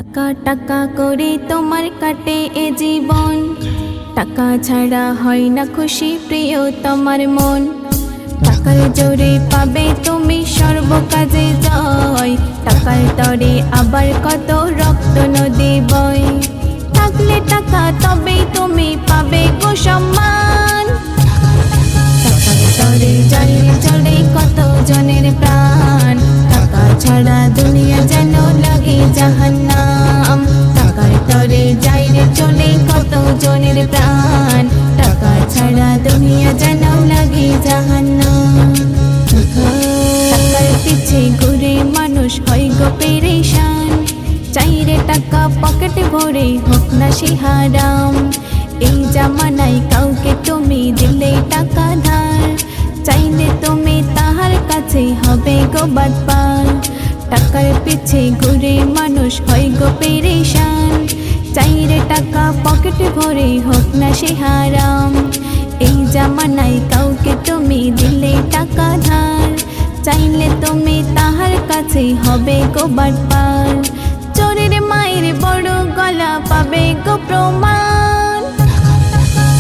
টাকা টাকা করে তোমার কাটে এ জীবন, টাকা ছাড়া হয় না খুশি প্রিয় তোমার মন। টাকার জোরে পাবে তুমি সর্বকাজে জয়, টাকার তরে আবার কত রক্ত নদী বয়। থাকলে টাকা তবেই তুমি পাবে গো সম্মান, টাকার তরে যায় চলে কত জনের প্রাণ। টাকা ছাড়া দুনিয়া যেন লাগে জাহান্নাম, টাকার তরে যায় চলে কত জনের প্রাণ। টাকা ছাড়া দুনিয়া যেন লাগে জাহান্নাম। টাকার পিছে ঘুরে মানুষ হয় গো পেরেশান, চাইরে টাকা পকেটে ভরে হোক না সে হারাম। এই জামানায় কাউকে তুমি দিলে টাকা ধার, চাইলে তুমি তাহার কাছে হবে গো বাটপার। টাকার পিছে ঘুরে মানুষ হয় গো পেরেশান, চাইরে টাকা পকেটে ভরে হোক না সে হারাম। এই জামানায় কাউকে তুমি দিলে টাকা ধার, চাইলে তুমি তাহার কাছে হবে গো বাটপার। চোরের মায়ের বড় গলা পাবে গো প্রমাণ,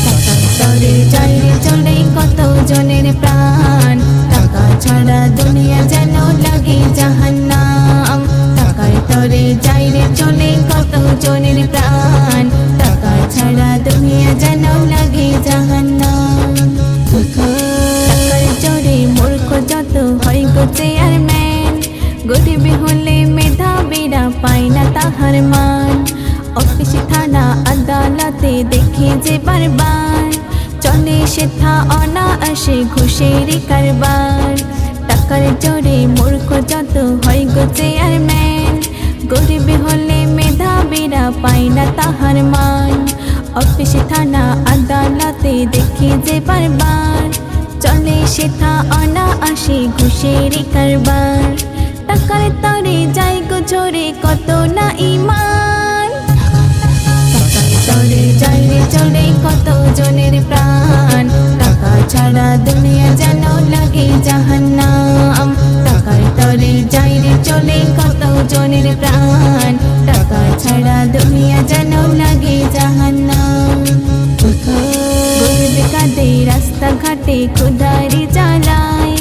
টাকার তরে যায় চলে কত জনের প্রাণ। টাকা ছাড়া দুনিয়া যেন লাগে জাহান্নাম, টাকার তরে যায় চলে কত জনের প্রাণ। টাকা ছাড়া দুনিয়া যেন লাগে জাহান্নাম। টাকার জোরে মূর্খ যত হয় গো চেয়ারম্যান, গরিব হলে মেধাবীরা পায় না তাহার মান। অফিস থানা আদালতে দেখে যে বারবার, চলে সেথা অনায়াসে ঘুষের কারবার। টাকার জোরে মূর্খ যত হয় গো চেয়ারম্যান, গরিব হলে মেধাবীরা পায় না তাহার মান। অফিস থানা আদালতে দেখে যে বারবার, চলে সেথা অনায়াসে ঘুষের কারবার। টাকার তরে যায় গো ঝরে কত না ঈমান, টাকার তরে যায় চলে কত জনের প্রাণ। টাকা ছাড়া দুনিয়া যেন লাগে জাহান্নাম, টাকার তরে যায় চলে কত জনের প্রাণ। টাকা ছাড়া দুনিয়া যেন লাগে জাহান্নাম। গরিব কাঁদে রাস্তাঘাটে ক্ষুধারি জ্বালায়,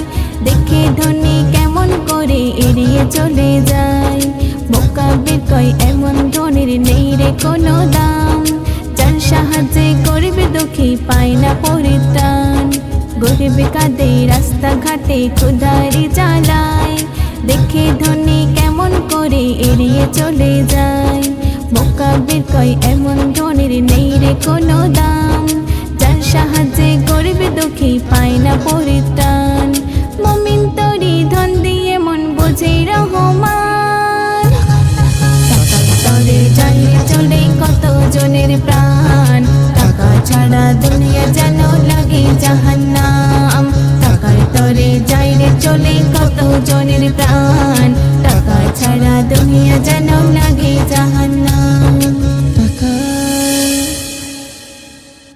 দেখে ধনী কেমন করে এড়িয়ে চলে যায়। বোকা বেকয় এমন ধনীর নেই রে কোনো দাম, যার সাহায্যে গরিব দুঃখী পায় না পরিত্রাণ। গরিব কাঁদে রাস্তাঘাটে ক্ষুধারি জ্বালায়, দেখে ধনী কেমন করে এড়িয়ে চলে যায়। বোকা বেকয় এমন ধনীর নেই রে কোনো দাম, যার সাহায্যে গরিব দুঃখী পায় না পরিত্রাণ। মুমিন তরি ধন দিয়ে মন বোঝে রহমান, টাকার তরে যায় চলে কত জনের প্রাণ। টাকা ছাড়া দুনিয়া যেন লাগে জাহান্নাম, টাকার তরে যায় চলে কত জনের প্রাণ। টাকা ছাড়া দুনিয়া যেন লাগে জাহান্নাম।